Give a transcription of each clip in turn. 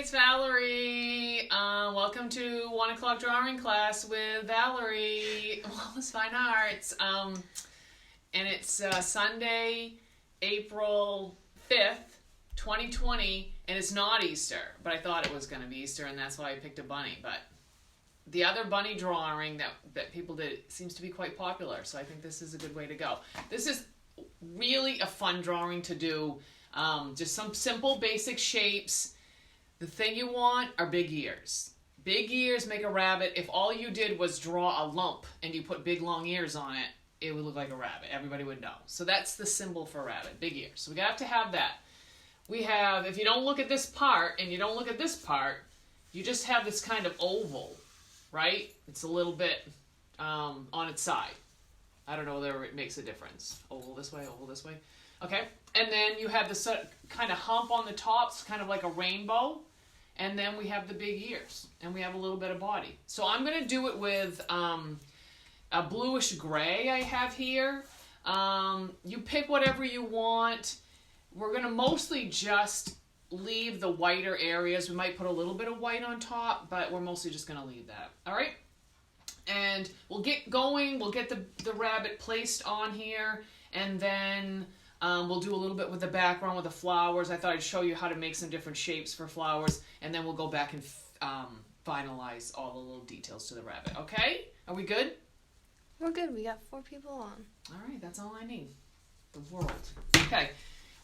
it's Valerie. Welcome to 1 o'clock drawing class with Valerie Wallace Fine Arts. And it's Sunday, April 5th, 2020, and it's not Easter, but I thought it was going to be Easter, and that's why I picked a bunny. But the other bunny drawing that people did seems to be quite popular, so I think this is a good way to go. This is really a fun drawing to do. Just some simple basic shapes. The thing you want are big ears. Big ears make a rabbit. If all you did was draw a lump and you put big long ears on it, it would look like a rabbit. Everybody would know. So that's the symbol for a rabbit, big ears. So we have to have that. We have, if you don't look at this part and you don't look at this part, you just have this kind of oval, right? It's a little bit on its side. I don't know whether it makes a difference. Oval this way, oval this way. Okay, and then you have this kind of hump on the top, it's kind of like a rainbow, and then we have the big ears, and we have a little bit of body. So I'm going to do it with a bluish gray I have here. You pick whatever you want. We're going to mostly just leave the whiter areas. We might put a little bit of white on top, but we're mostly just going to leave that. All right? And we'll get going. We'll get the rabbit placed on here, and then we'll do a little bit with the background with the flowers. I thought I'd show you how to make some different shapes for flowers, and then we'll go back and finalize all the little details to the rabbit. Okay? Are we good? We're good. We got 4 people on. All right, that's all I need. The world. Okay,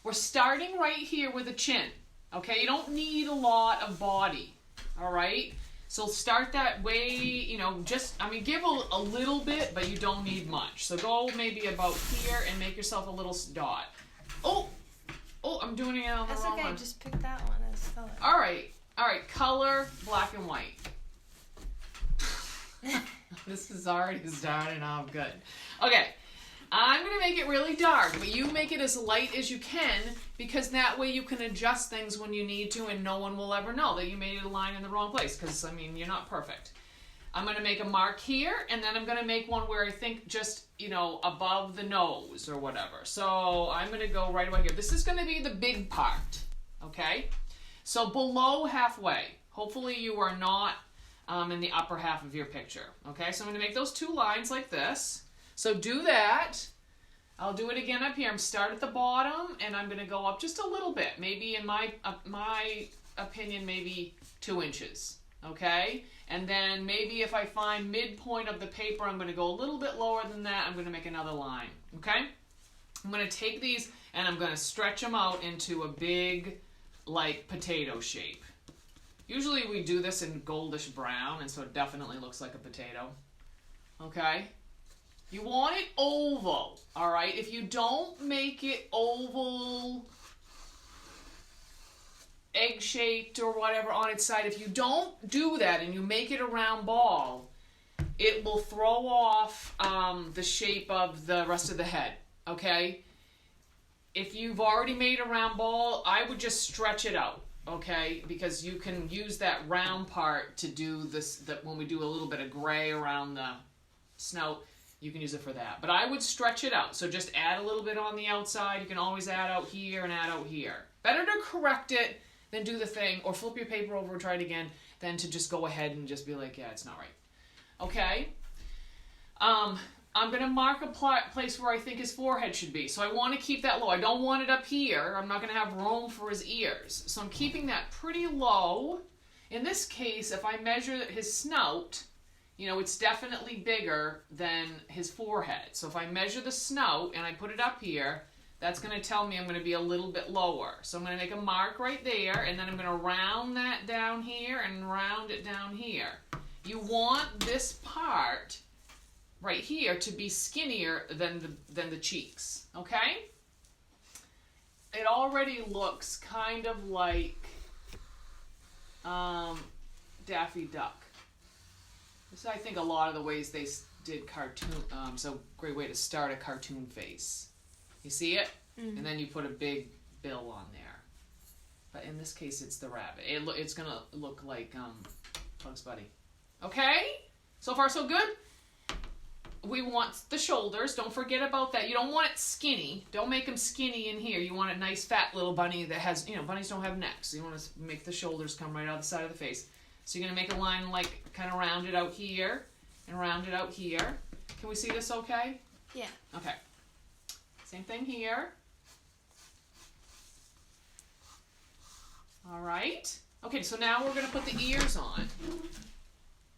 we're starting right here with the chin. Okay, you don't need a lot of body. All right? So start that way, you know, give a little bit, but you don't need much. So go maybe about here and make yourself a little dot. Oh, I'm doing it on the wrong one. That's okay, just pick that one as color. All right, color, black and white. This is already starting off good. Okay, I'm going to make it really dark, but you make it as light as you can, because that way you can adjust things when you need to, and no one will ever know that you made a line in the wrong place, because, I mean, you're not perfect. I'm going to make a mark here, and then I'm going to make one where I think just, above the nose or whatever. So I'm going to go right away here. This is going to be the big part, okay? So below halfway. Hopefully you are not in the upper half of your picture, okay? So I'm going to make those 2 lines like this. So do that. I'll do it again up here. I'm start at the bottom, and I'm going to go up just a little bit. Maybe in my opinion, maybe 2 inches. Okay? And then maybe if I find midpoint of the paper, I'm going to go a little bit lower than that. I'm going to make another line. Okay? I'm going to take these, and I'm going to stretch them out into a big, like, potato shape. Usually we do this in goldish brown, and so it definitely looks like a potato. Okay? You want it oval, all right? If you don't make it oval, egg-shaped or whatever on its side, if you don't do that and you make it a round ball, it will throw off the shape of the rest of the head, okay? If you've already made a round ball, I would just stretch it out, okay? Because you can use that round part to do this, when we do a little bit of gray around the snout. You can use it for that. But I would stretch it out. So just add a little bit on the outside. You can always add out here and add out here. Better to correct it than do the thing, or flip your paper over and try it again, than to just go ahead and just be like, yeah, it's not right. Okay? I'm going to mark a place where I think his forehead should be. So I want to keep that low. I don't want it up here. I'm not going to have room for his ears. So I'm keeping that pretty low. In this case, if I measure his snout, it's definitely bigger than his forehead. So if I measure the snout and I put it up here, that's going to tell me I'm going to be a little bit lower. So I'm going to make a mark right there, and then I'm going to round that down here and round it down here. You want this part right here to be skinnier than the cheeks, okay? It already looks kind of like Daffy Duck. This is, I think, a lot of the ways they did cartoon. So great way to start a cartoon face. You see it? Mm-hmm. And then you put a big bill on there. But in this case, it's the rabbit. It's going to look like Bugs Bunny. Okay? So far, so good? we want the shoulders. Don't forget about that. You don't want it skinny. Don't make them skinny in here. You want a nice fat little bunny that has, bunnies don't have necks. So you want to make the shoulders come right out the side of the face. So you're going to make a line like kind of round it out here and round it out here. Can we see this okay? Yeah. Okay. Same thing here. All right. Okay, so now we're going to put the ears on.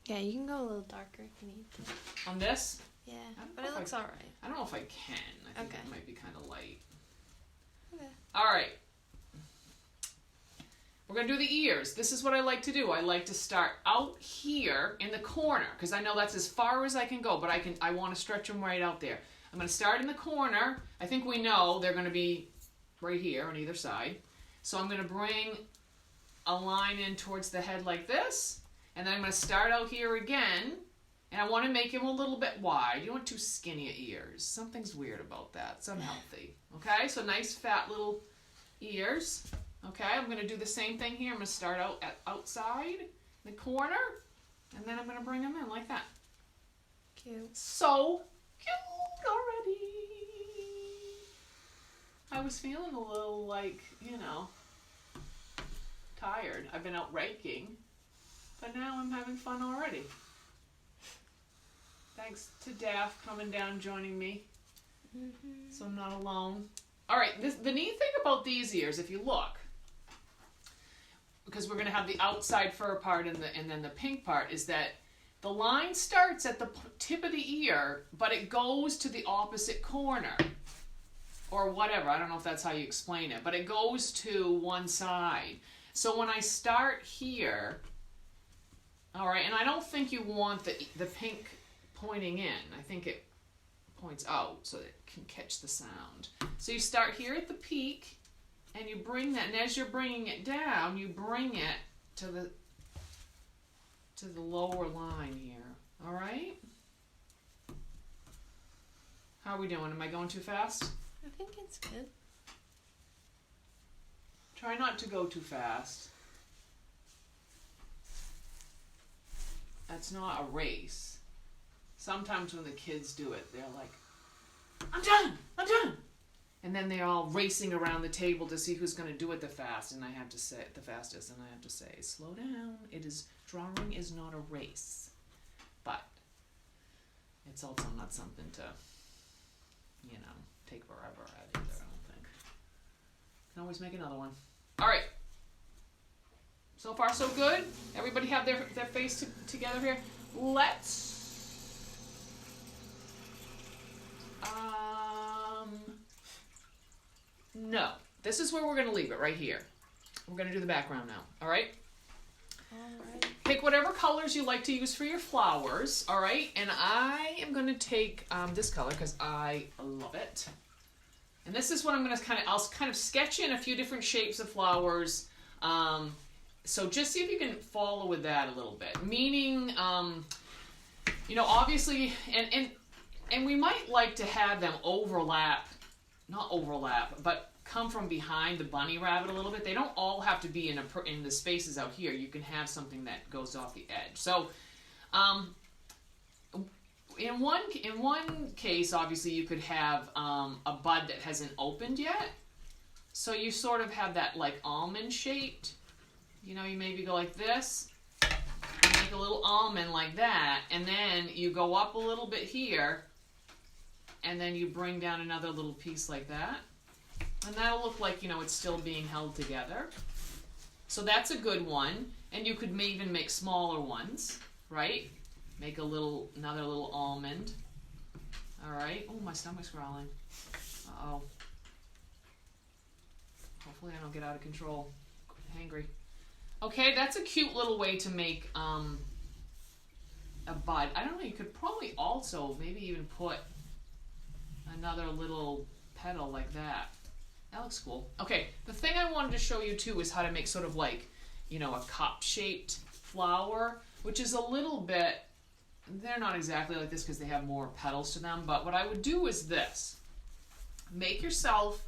Yeah, you can go a little darker if you need to. On this? Yeah, but it looks alright. I don't know if I can. I think Okay. it might be kind of light. Okay. All right. We're going to do the ears. This is what I like to do. I like to start out here in the corner because I know that's as far as I can go, but I want to stretch them right out there. I'm going to start in the corner. I think we know they're going to be right here on either side. So I'm going to bring a line in towards the head like this, and then I'm going to start out here again, and I want to make him a little bit wide. You don't want too skinny ears. Something's weird about that. It's unhealthy. Okay, so nice fat little ears. Okay, I'm going to do the same thing here. I'm going to start out at outside the corner, and then I'm going to bring them in like that. Cute. So cute already. I was feeling a little tired. I've been out raking, but now I'm having fun already. Thanks to Daff coming down joining me, so I'm not alone. All right, the neat thing about these ears, if you look, because we're going to have the outside fur part and then the pink part, is that the line starts at the tip of the ear, but it goes to the opposite corner. Or whatever, I don't know if that's how you explain it, but it goes to one side. So when I start here, all right, and I don't think you want the pink pointing in. I think it points out so that it can catch the sound. So you start here at the peak, and you bring that, and as you're bringing it down, you bring it to the lower line here, all right? How are we doing? Am I going too fast? I think it's good. Try not to go too fast. That's not a race. Sometimes when the kids do it, they're like, I'm done! And then they're all racing around the table to see who's going to do it the fastest, and I have to say, slow down. Drawing is not a race. But it's also not something to, take forever at either, I don't think. Can always make another one. All right. So far, so good. Everybody have their face together here. Let's no. This is where we're going to leave it, right here. We're going to do the background now, all right? All right. Pick whatever colors you like to use for your flowers, all right? And I am going to take this color because I love it. And this is what I'm going to I'll kind of sketch in a few different shapes of flowers. So just see if you can follow with that a little bit. Meaning, obviously, and we might like to have them not overlap, but come from behind the bunny rabbit a little bit. They don't all have to be in the spaces out here. You can have something that goes off the edge. So, in one case, obviously, you could have a bud that hasn't opened yet. So you sort of have that like almond shaped. You maybe go like this, make a little almond like that, and then you go up a little bit here, and then you bring down another little piece like that. And that'll look like, it's still being held together. So that's a good one. And you could even make smaller ones, right? Make another little almond. All right. Oh, my stomach's growling. Uh-oh. Hopefully I don't get out of control. Hangry. Okay, that's a cute little way to make a bud. I don't know, you could probably also maybe even put another little petal like that. That looks cool. Okay, the thing I wanted to show you too is how to make sort of like, a cup-shaped flower, which is a little bit, they're not exactly like this because they have more petals to them, but what I would do is this. Make yourself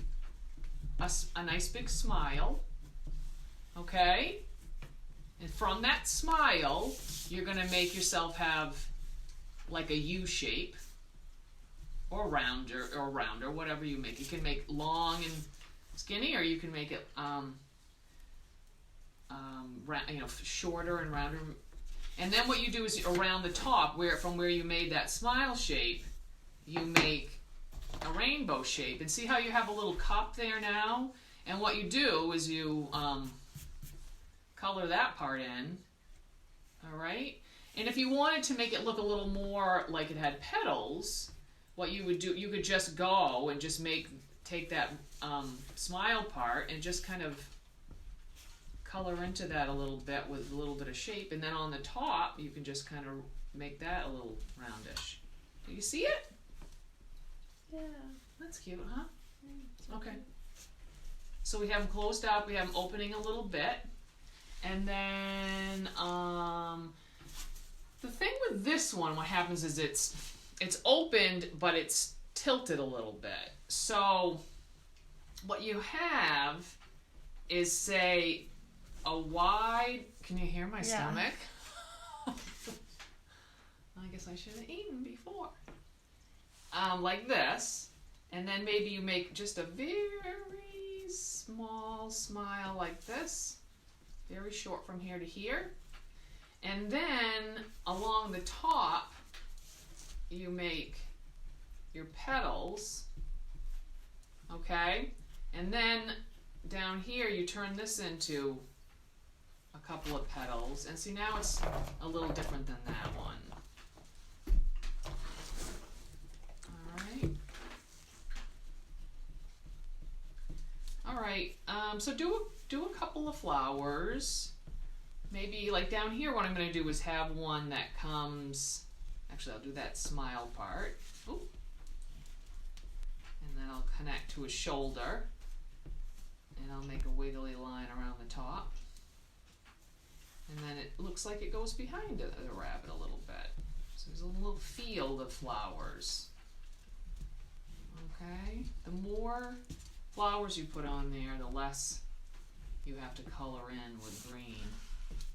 a nice big smile, okay? And from that smile, you're going to make yourself have like a U shape, or rounder, whatever you make. You can make long and skinny, or you can make it shorter and rounder. And then what you do is around the top, from where you made that smile shape, you make a rainbow shape. And see how you have a little cup there now? And what you do is you color that part in. All right? And if you wanted to make it look a little more like it had petals, what you would do, you could just go and just take that smile part and just kind of color into that a little bit with a little bit of shape. And then on the top, you can just kind of make that a little roundish. Do you see it? Yeah. That's cute, huh? Okay. So we have them closed up. We have them opening a little bit. And then the thing with this one, what happens is it's opened, but it's tilted a little bit. So what you have is, say, a wide... Can you hear my stomach? I guess I should have eaten before. Like this. And then maybe you make just a very small smile like this. Very short from here to here. And then along the top, you make your petals. Okay? And then down here, you turn this into a couple of petals. And see, now it's a little different than that one. All right, so do a couple of flowers. Maybe like down here, what I'm going to do is have one that comes, actually I'll do that smile part. Ooh. And then I'll connect to a shoulder. And I'll make a wiggly line around the top. And then it looks like it goes behind the rabbit a little bit. So there's a little field of flowers. Okay, the more flowers you put on there, the less you have to color in with green,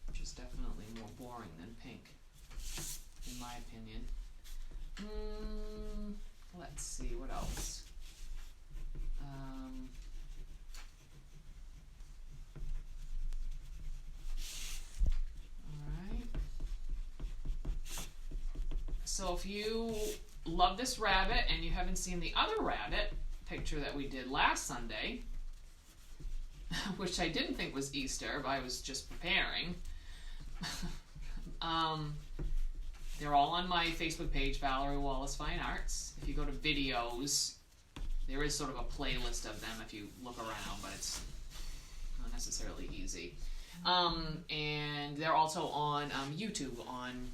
which is definitely more boring than pink, in my opinion. Let's see, what else? Alright. So if you love this rabbit and you haven't seen the other rabbit picture that we did last Sunday, which I didn't think was Easter, but I was just preparing. They're all on my Facebook page, Valerie Wallace Fine Arts. If you go to videos, there is sort of a playlist of them if you look around, but it's not necessarily easy. And they're also on YouTube on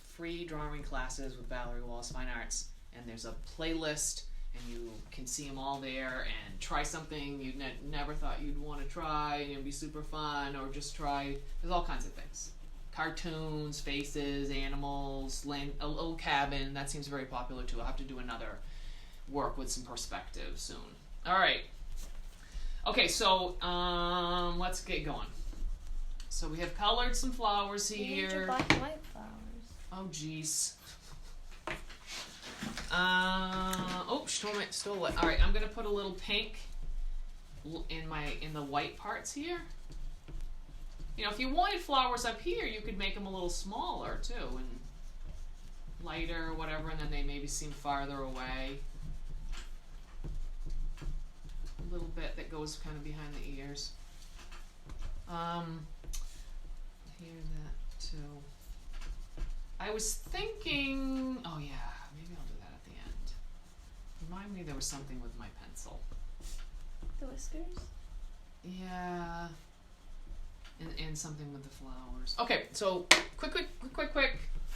free drawing classes with Valerie Wallace Fine Arts, and there's a playlist, and you can see them all there and try something you never thought you'd want to try, and it'll be super fun, or just try, there's all kinds of things. Cartoons, faces, animals, a little cabin, that seems very popular too. I'll have to do another work with some perspective soon. Alright. Okay, so let's get going. So we have colored some flowers here. You need your black and white flowers. Oh, jeez. Stole it. All right, I'm gonna put a little pink in the white parts here. You know, if you wanted flowers up here, you could make them a little smaller too, and lighter or whatever, and then they maybe seem farther away. A little bit that goes kind of behind the ears. Here's that too. I was thinking, oh yeah, maybe I'll do that at the end. Remind me there was something with my pencil. The whiskers? Yeah. And something with the flowers. Okay, so quick.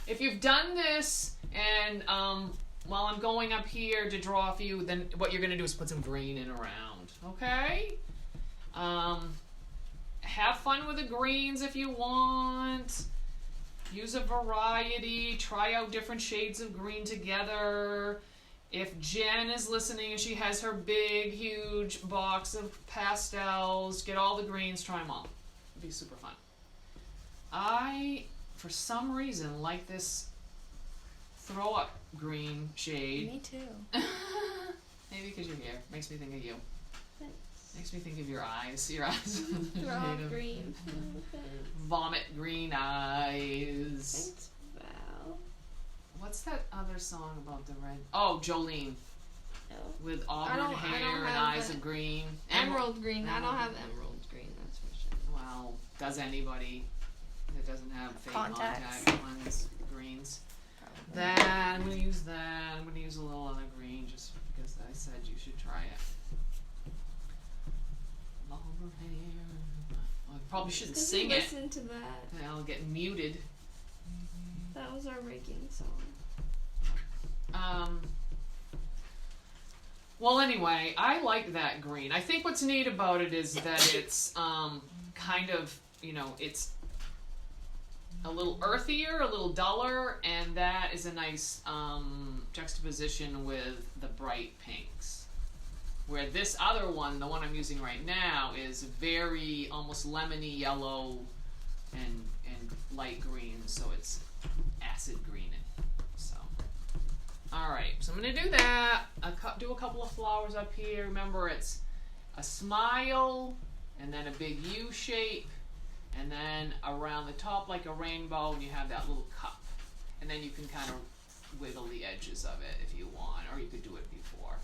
If you've done this and while I'm going up here to draw for you, then what you're gonna do is put some green in around, okay? Have fun with the greens if you want. Use a variety, try out different shades of green together. If Jen is listening and she has her big, huge box of pastels, get all the greens, try them all. It'd be super fun. I, for some reason, like this throw up green shade. Me too. Maybe because your hair makes me think of you. Thanks. Makes me think of your eyes. Your eyes. They're all green. Vomit green eyes. Thanks, Val. What's that other song about the red? Oh, Jolene. No. With auburn hair and eyes of green. Emerald green. I don't have emerald green, that's for sure. Well, does anybody that doesn't have fake Contacts. contact lens greens? That, I'm going to use that. I'm going to use a little other green just because I said you should try it. Longer hair. Well, I probably shouldn't sing it. Listen to that. I'll get muted. That was our raking song. Well, anyway, I like that green. I think what's neat about it is that it's kind of, you know, it's a little earthier, a little duller, and that is a nice juxtaposition with the bright pinks. Where this other one, the one I'm using right now, is very almost lemony yellow and light green, so it's acid greening. So, all right, so I'm gonna do that. Do a couple of flowers up here. Remember, it's a smile, and then a big U shape, and then around the top like a rainbow, and you have that little cup. And then you can kind of wiggle the edges of it if you want, or you could do it before.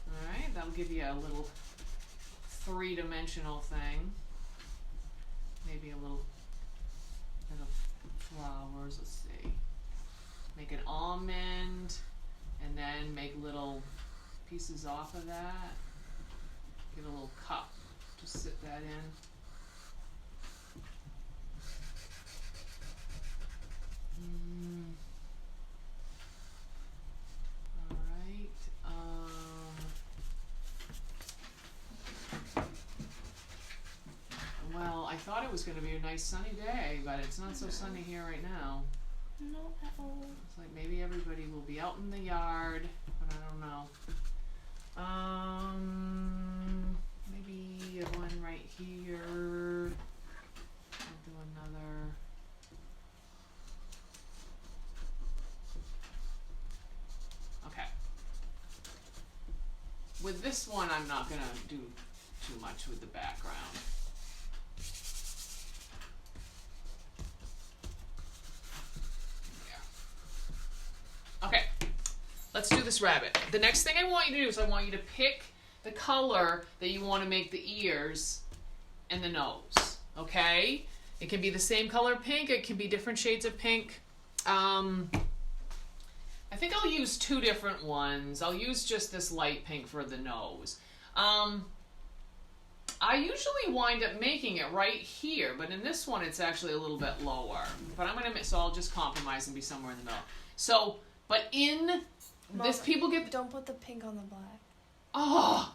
All right, that'll give you a little three-dimensional thing. Maybe a little bit of flowers. Let's see. Make an almond, and then make little pieces off of that. Get a little cup. Just sit that in. All right. Well, I thought it was going to be a nice sunny day, but it's not so sunny here right now. Not at all. It's like maybe everybody will be out in the yard, but I don't know. Maybe one right here. I'll do another. Okay. With this one, I'm not gonna do too much with the background. Okay, let's do this rabbit. The next thing I want you to do is I want you to pick the color that you want to make the ears and the nose, okay? It can be the same color pink, it can be different shades of pink. I think I'll use two different ones. I'll use just this light pink for the nose. I usually wind up making it right here, but in this one it's actually a little bit lower. But so I'll just compromise and be somewhere in the middle. So, but in Mom, this, people get... Don't put the pink on the black. Oh!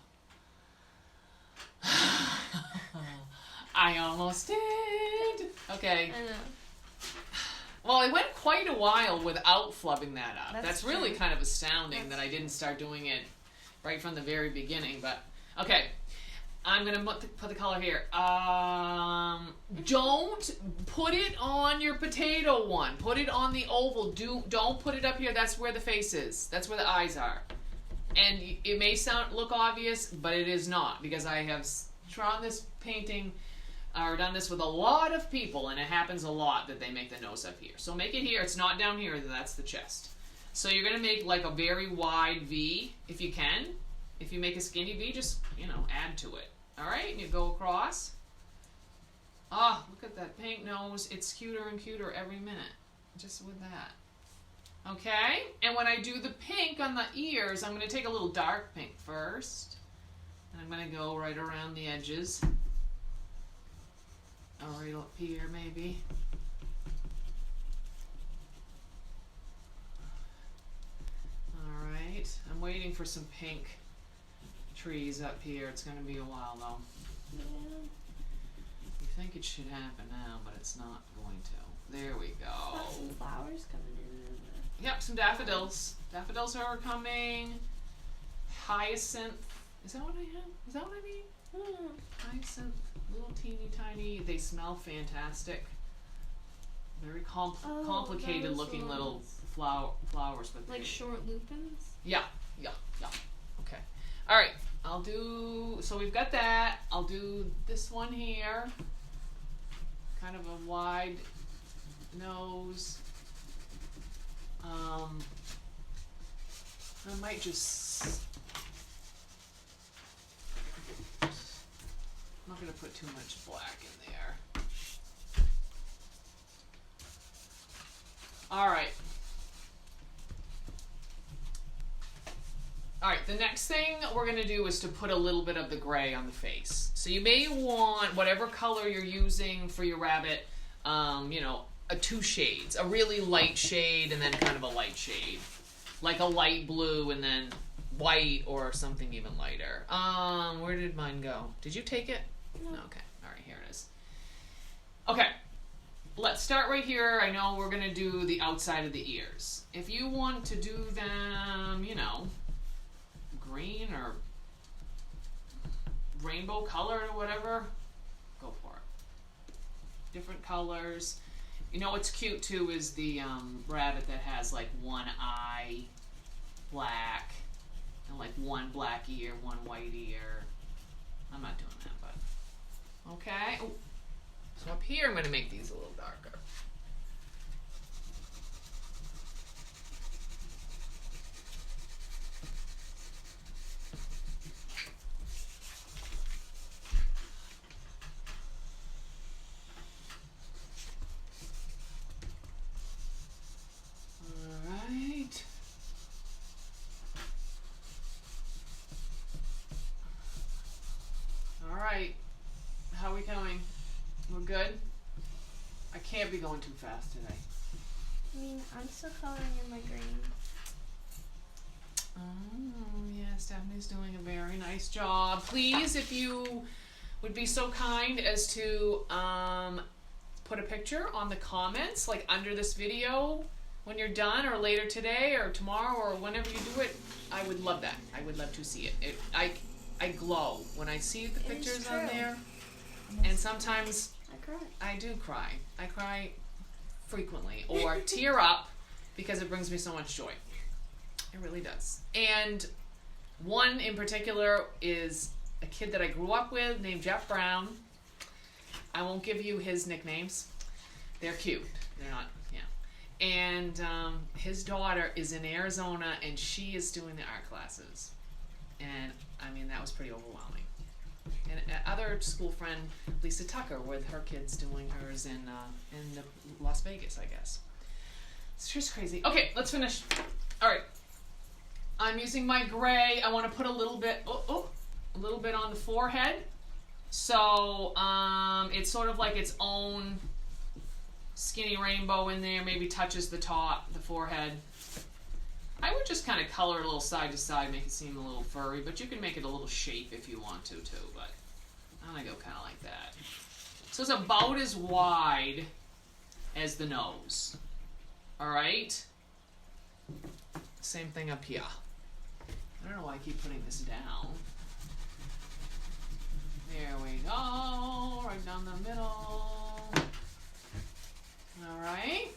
I almost did. Okay. I know. Well, I went quite a while without flubbing that up. That's really true. kind of astounding that I didn't start doing it right from the very beginning. But, okay. I'm going to put the color here. Don't put it on your potato one. Put it on the oval. Don't put it up here. That's where the face is. That's where the eyes are. And it may look obvious, but it is not, because I have drawn this painting or done this with a lot of people, and it happens a lot that they make the nose up here. So make it here. It's not down here. That's the chest. So you're going to make like a very wide V if you can. If you make a skinny V, just, add to it. All right, and you go across. Oh, look at that pink nose. It's cuter and cuter every minute, just with that. Okay, and when I do the pink on the ears, I'm going to take a little dark pink first. And I'm going to go right around the edges. Or right up here, maybe. All right, I'm waiting for some pink trees up here. It's going to be a while though. Yeah. You think it should happen now, but it's not going to. There we go. Got some flowers coming in. Yep, some daffodils. Daffodils are coming. Hyacinth. Is that what I have? Is that what I mean? Hyacinth. Little teeny tiny. They smell fantastic. very Oh, complicated those looking ones. little flowers, but Like short lupins? yeah. Okay. All right. I'll do. So we've got that. I'll do this one here. Kind of a wide nose. I might just. I'm not gonna put too much black in there. All right. All right, the next thing we're going to do is to put a little bit of the gray on the face. So you may want whatever color you're using for your rabbit, two shades. A really light shade and then kind of a light shade. Like a light blue and then white or something even lighter. Where did mine go? Did you take it? No. Okay, all right, here it is. Okay. Let's start right here. I know we're going to do the outside of the ears. If you want to do them, green or rainbow colored or whatever, go for it. Different colors. You know what's cute too is the rabbit that has like one eye black and like one black ear, one white ear. I'm not doing that, but okay. Ooh. So up here I'm going to make these a little darker. Alright. Alright. How are we going? We're good? I can't be going too fast today. I mean, I'm still coloring in my green. Oh, yeah, Stephanie's doing a very nice job. Please, if you would be so kind as to put a picture on the comments, like under this video when you're done, or later today or tomorrow or whenever you do it. I would love that. I would love to see it. I glow when I see the pictures on there. And sometimes I cry. I do cry. I cry frequently or tear up because it brings me so much joy. It really does. And one in particular is a kid that I grew up with named Jeff Brown. I won't give you his nicknames. They're cute. They're not, yeah. And his daughter is in Arizona and she is doing the art classes. And I mean, that was pretty overwhelming. And other school friend, Lisa Tucker, with her kids doing hers in Las Vegas, I guess. It's just crazy. Okay, let's finish. All right. I'm using my gray. I want to put a little bit, a little bit on the forehead. So it's sort of like its own skinny rainbow in there. Maybe touches the top, the forehead. I would just kind of color it a little side to side, make it seem a little furry, but you can make it a little shape if you want to too, but I'm going to go kind of like that. So it's about as wide as the nose. All right? Same thing up here. I don't know why I keep putting this down. There we go, right down the middle. All right.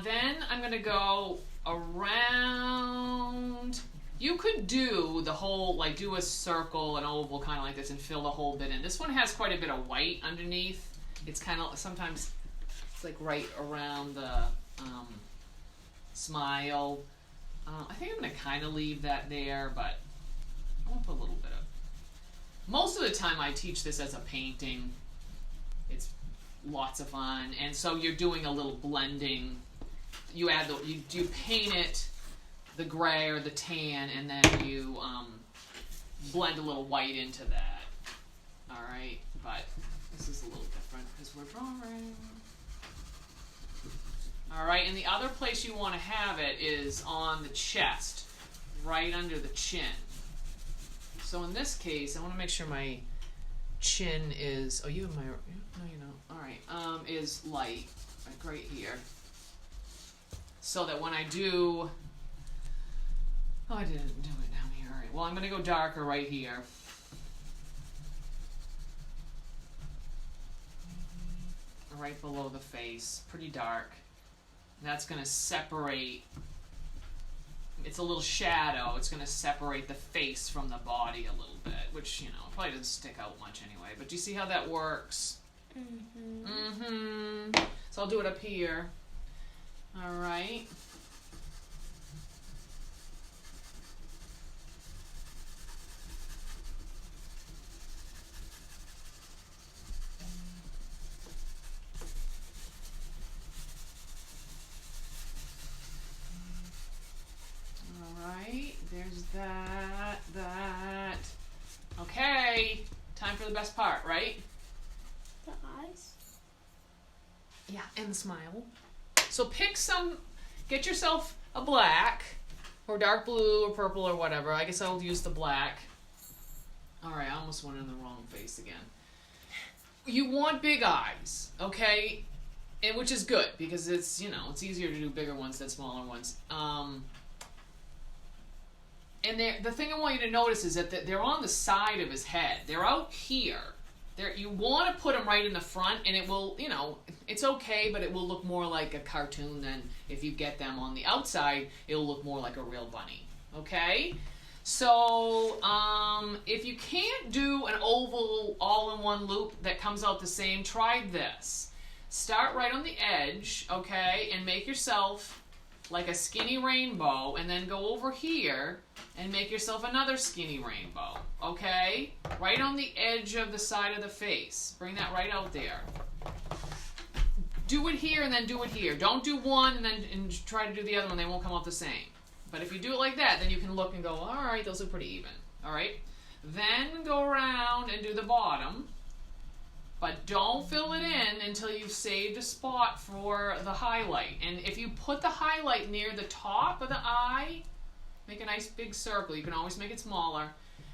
Then I'm going to go around. You could do the whole, like do a circle, an oval kind of like this and fill the whole bit in. This one has quite a bit of white underneath. It's kind of, sometimes it's like right around the smile. I think I'm going to kind of leave that there, but I want to put a little bit of. Most of the time I teach this as a painting. It's lots of fun. And so you're doing a little blending. You add you paint it, the gray or the tan, and then you blend a little white into that. All right, but this is a little different because we're drawing. All right, and the other place you want to have it is on the chest, right under the chin. So in this case, I want to make sure my chin is. Oh, you have my. No, you don't. All right, is light, like right here. So that when I do, oh, I didn't do it down here. All right, well, I'm going to go darker right here. right below the face, pretty dark. That's going to separate, it's a little shadow, it's going to separate the face from the body a little bit, which, you know, probably doesn't stick out much anyway. But do you see how that works? So I'll do it up here. All right. There's that. Okay, time for the best part, right? The eyes? Yeah, and the smile. So get yourself a black, or dark blue, or purple, or whatever. I guess I'll use the black. Alright, I almost went in the wrong face again. You want big eyes, okay? And which is good, because it's, you know, it's easier to do bigger ones than smaller ones. And the thing I want you to notice is that they're on the side of his head. They're out here. You want to put them right in the front, and it will, you know, it's okay, but it will look more like a cartoon than if you get them on the outside, it'll look more like a real bunny. Okay? So, if you can't do an oval all-in-one loop that comes out the same, try this. Start right on the edge, okay, and make yourself like a skinny rainbow, and then go over here and make yourself another skinny rainbow, okay? Right on the edge of the side of the face. Bring that right out there. Do it here and then do it here. Don't do one and try to do the other one. They won't come out the same. But if you do it like that, then you can look and go, all right, those look pretty even, all right? Then go around and do the bottom. But don't fill it in until you've saved a spot for the highlight. And if you put the highlight near the top of the eye, make a nice big circle. You can always make it smaller.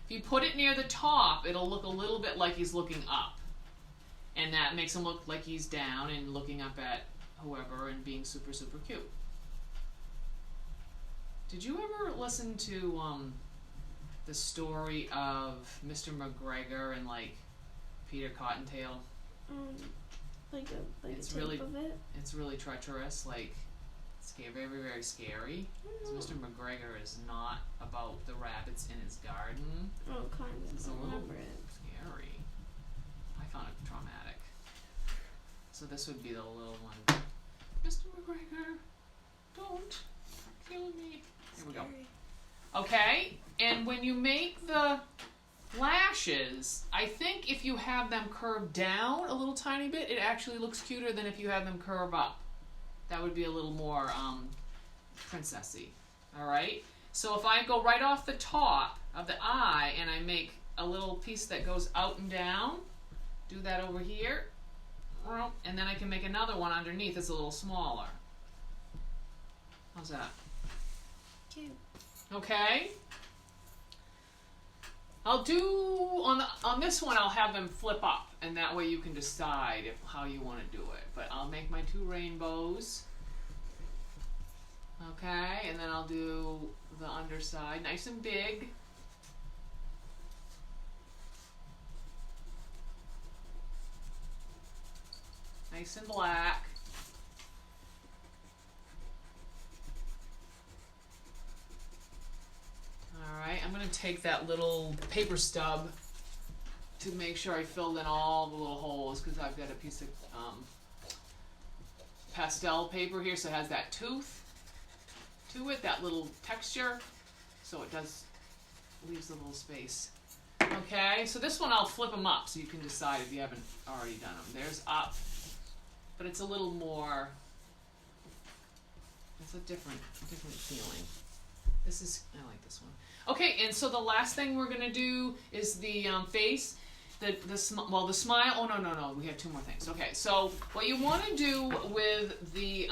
If you put it near the top, it'll look a little bit like he's looking up. And that makes him look like he's down and looking up at whoever and being super, super cute. Did you ever listen to the story of Mr. McGregor and, like, Peter Cottontail? Like a it's tape really, of it? It's really treacherous, like, scary, very, very scary. Mr. McGregor is not about the rabbits in his garden. Oh, kind of. It's a I little remember it. scary. I found it traumatic. So this would be the little one. Mr. McGregor, don't kill me. Here we go. Okay, and when you make the lashes, I think if you have them curved down a little tiny bit, it actually looks cuter than if you have them curve up. That would be a little more princessy. All right? So if I go right off the top of the eye and I make a little piece that goes out and down, do that over here, and then I can make another one underneath that's a little smaller. How's that? Cute. Okay? I'll do, on this one, I'll have them flip up, and that way you can decide how you want to do it. But I'll make my two rainbows. Okay, and then I'll do the underside, nice and big. Nice and black. Alright, I'm going to take that little paper stub to make sure I filled in all the little holes, because I've got a piece of pastel paper here, so it has that tooth to it, that little texture, so it leaves a little space. Okay, so this one I'll flip them up so you can decide if you haven't already done them. There's up, but it's a little more, it's a different feeling. I like this one. Okay, and so the last thing we're gonna do is the face, the smile. Oh no, we have two more things. Okay, so what you want to do with the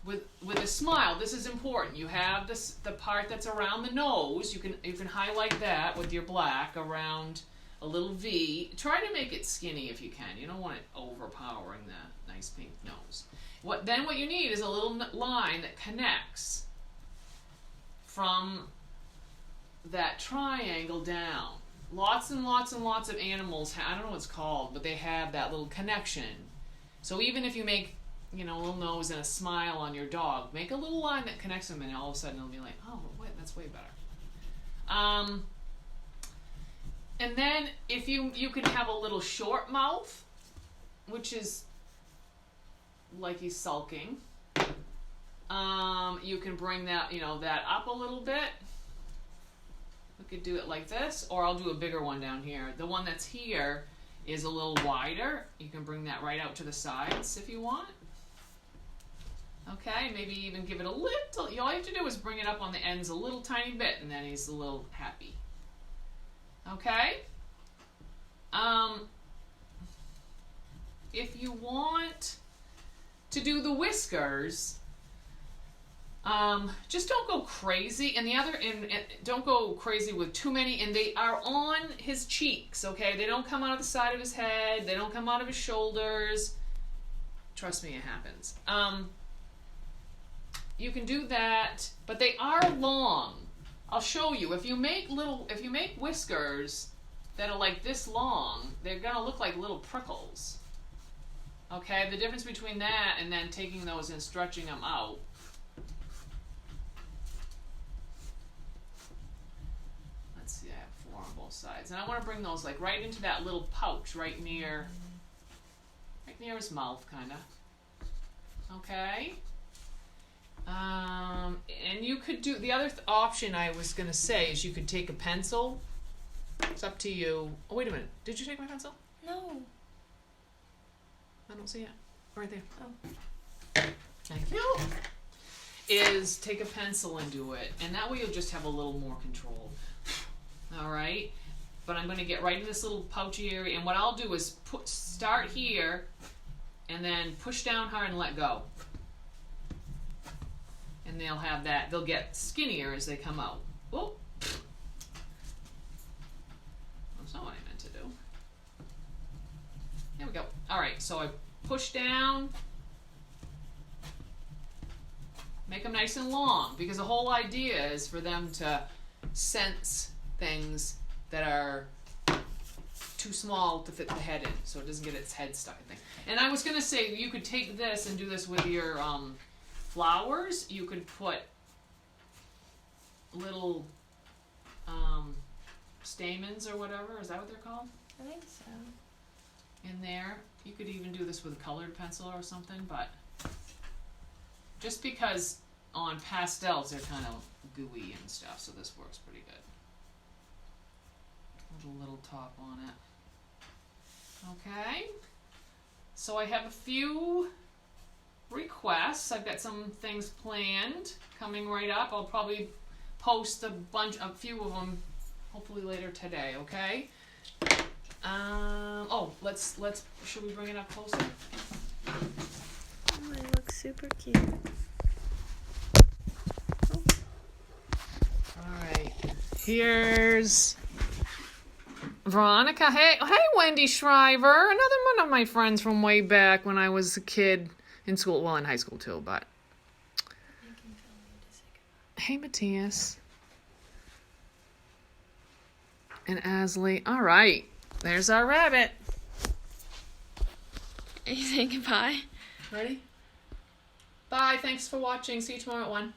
with a smile, this is important. You have the part that's around the nose. You can highlight that with your black around a little V. Try to make it skinny if you can. You don't want it overpowering the nice pink nose. What you need is a little line that connects from that triangle down, lots and lots and lots of animals, I don't know what it's called, but they have that little connection. So even if you make, a little nose and a smile on your dog, make a little line that connects them, and all of a sudden it'll be like, oh, wait, that's way better. And then if you can have a little short mouth, which is like he's sulking. You can bring that, that up a little bit. We could do it like this, or I'll do a bigger one down here. The one that's here is a little wider. You can bring that right out to the sides if you want. Okay, maybe even give it a little, all you have to do is bring it up on the ends a little tiny bit, and then he's a little happy. Okay? If you want to do the whiskers, just don't go crazy, and don't go crazy with too many, and they are on his cheeks, okay? They don't come out of the side of his head, they don't come out of his shoulders. Trust me, it happens. You can do that, but they are long. I'll show you. If you make whiskers that are like this long, they're gonna look like little prickles. Okay, the difference between that and then taking those and stretching them out. Let's see, I have 4 on both sides. And I want to bring those like right into that little pouch right near his mouth, kinda. Okay. And you could do, the other option I was gonna say is you could take a pencil. It's up to you. Oh, wait a minute. Did you take my pencil? No. I don't see it. Right there. Oh. Thank you. Is take a pencil and do it. And that way you'll just have a little more control. Alright? But I'm going to get right in this little pouchy area. And what I'll do is start here and then push down hard and let go. And they'll have that. They'll get skinnier as they come out. Whoop. That's not what I meant to do. There we go. Alright, so I push down. Make them nice and long, because the whole idea is for them to sense things that are too small to fit the head in, so it doesn't get its head stuck in things. And I was going to say, you could take this and do this with your flowers. You could put little stamens or whatever. Is that what they're called? I think so. In there. You could even do this with a colored pencil or something, but just because on pastels they're kind of gooey and stuff, so this works pretty good. Put a little top on it. Okay. So I have a few requests. I've got some things planned coming right up. I'll probably post a few of them hopefully later today, okay? Should we bring it up closer? Oh, it looks super cute. Alright. Here's Veronica. Hey, Wendy Shriver. Another one of my friends from way back when I was a kid in school. Well, in high school too, but. Hey, Matthias. And Asley. Alright. There's our rabbit. Are you saying goodbye? Ready? Bye. Thanks for watching. See you tomorrow at 1.